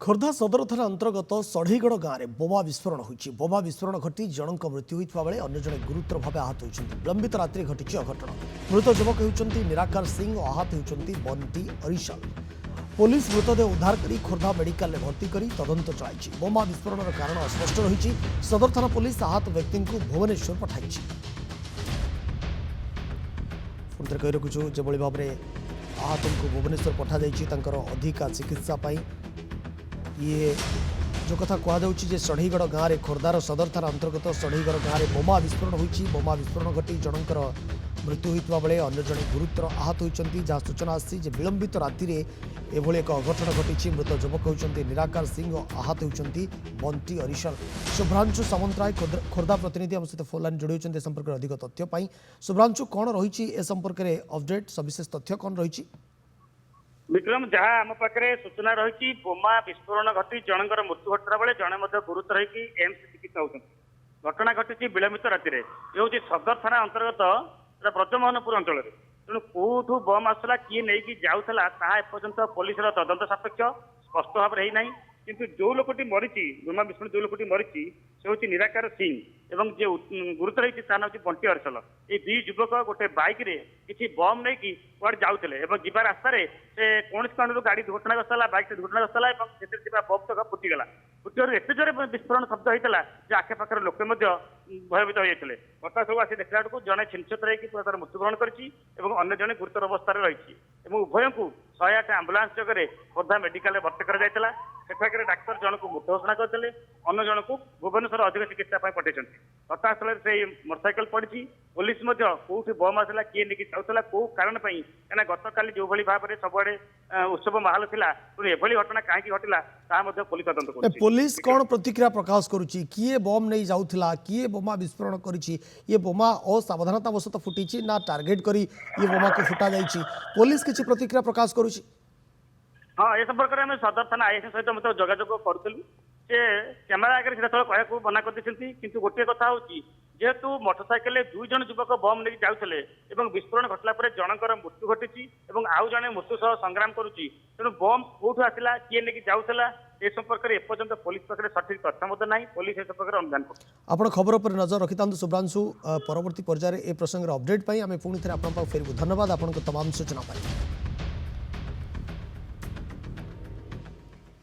खोर्धा सदर थाना अंतर्गत सढ़ईगढ़ गांव में बोमा विस्फोरण होती बोमा विस्फोरण घटी जनक मृत्यु होता बेले अन्य जड़े गुरुतर भाव आहत होती विलंबित रात्रि घटी अघटन मृत युवक होती निराकार सिंह और आहत होती बंटी अरिशाल। पुलिस मृतदेह उद्धार कर खोर्धा मेडिकल भर्ती कर तदंत चलाई। बोमा विस्फोरण कारण अस्पष्ट रही। सदर थाना पुलिस आहत व्यक्ति को भुवनेश्वर पठाई। पुणी कही रखुचु जो भाव में आहत को भुवनेश्वर पठा अधिक चिकित्सा ये जो कथा कहुच्छी सढ़ईगढ़ गाँव में खोर्धार सदर थाना अंतर्गत सढ़ईगढ़ गाँव में बोमा विस्फोरण होती बोमा विस्फोरण घटी जनकर मृत्यु होता बेले अन्य जड़े गुरुतर आहत होती जहाँ सूचना आसी विलंबित राति एभली एक अघटन घटी मृत युवक होती निराकार सिंह और आहत होती बंटी अरिशाल। शुभ्रांशु सामंतराय खोर्धा प्रतिनिधि आम सहित फोन लाइन जोड़ी होती संपर्क में अधिक तथ्य। शुभ्रांशु कौन रही ए संपर्क में अपडेट सविशेष तथ्य कौन रही? विक्रम जहाँ आम पाखे सूचना रही बोमा विस्फोरण घटी जनकर मृत्यु घटना बेले जड़े गुरुतर होगी एम्स चिकित्सा होती घटना घटी विलंबित राति ये हूँ सदर थाना अंतर्गत ब्रजमोहनपुर अंचल तेणु कौठू बम आसला किए नहीं जाऊला ताहा एपर्यंत पुलिस तदंत सापेक्ष स्पष्ट भाव में होना किंतु जो लोकटी मरीची बोमा विस्फोरण जो लोकटी मरीची से हूँ निराकार सिंह एवं जे गुरुतर होती ता ना हूँ बंटी अरिशाल। ये दुई युवक गोटे बाइक रे किसी बम नहीं कुआड़े जाऊले जीवा रास्त से कौन कारण गाड़ी दुर्घटनाग्रस्त है बाइक दुर्घटनाग्रस्त है बम तक फुटीगला फुटू एत जोरे विस्फोरण शब्द होता जे आखे पाखे लोके भयभीत होते घटना सब आसी देखला बेलू जड़े छिनछतर होकर तार मृत्युवरण कर जड़े गुरुतर अवस्था रही उभय को 108 आंबुलांस जगह खोर्धा मेडिकल भर्ती कर सेठाकर डाक्तर जन को मृत घोषणा करते अन्य जन को भुवनेश्वर अधिक चिकित्सा पठे घटनास्थल से मोटरसाइकेल पड़ी पुलिस कौटी बम आसला किए नहीं जाऊला कौ कारण कहीं गत काली जो भाव में सबुआड़े उत्सव माहौल था एभली घटना कहीं घटला पुलिस तदंत कर पुलिस कौन प्रतिक्रिया प्रकाश करुच्ची किए बम नहीं जाऊला किए बोमा विस्फोरण करी ये बोमा असावधानतावशत फुटी ना टार्गेट करी ये बोमा को फुटा जाइए पुलिस किसी प्रतिक्रिया प्रकाश करुच्ची? हाँ ए संपर्क में सदर थाना आईएस सहित मतलब जोगाजोग करूँ से कैमेरा आगे सीधा कहू मना करते किंतु गोटे कथा हूँ जेहेतु मोटरसाइकेल दुई जन युवक बम नहीं जाऊले विस्फोरण घटला जनकर मृत्यु घटी आउ जड़े मृत्यु सह संग्राम करुच्ची तेणु बम कौटू आसला किए नहीं जाऊला ए संपर्क में एपर्यंत पुलिस पाखे सठिक तथ्य ना पुलिस ए संपर्क में अनुधान कर आपण खबर पर नजर रखि शुभ्रांशु परवर्ती पर्यायर ए प्रसंग अपडेट आम पुणी थे आप फेरबू। धन्यवाद आपको तमाम सूचना पाई।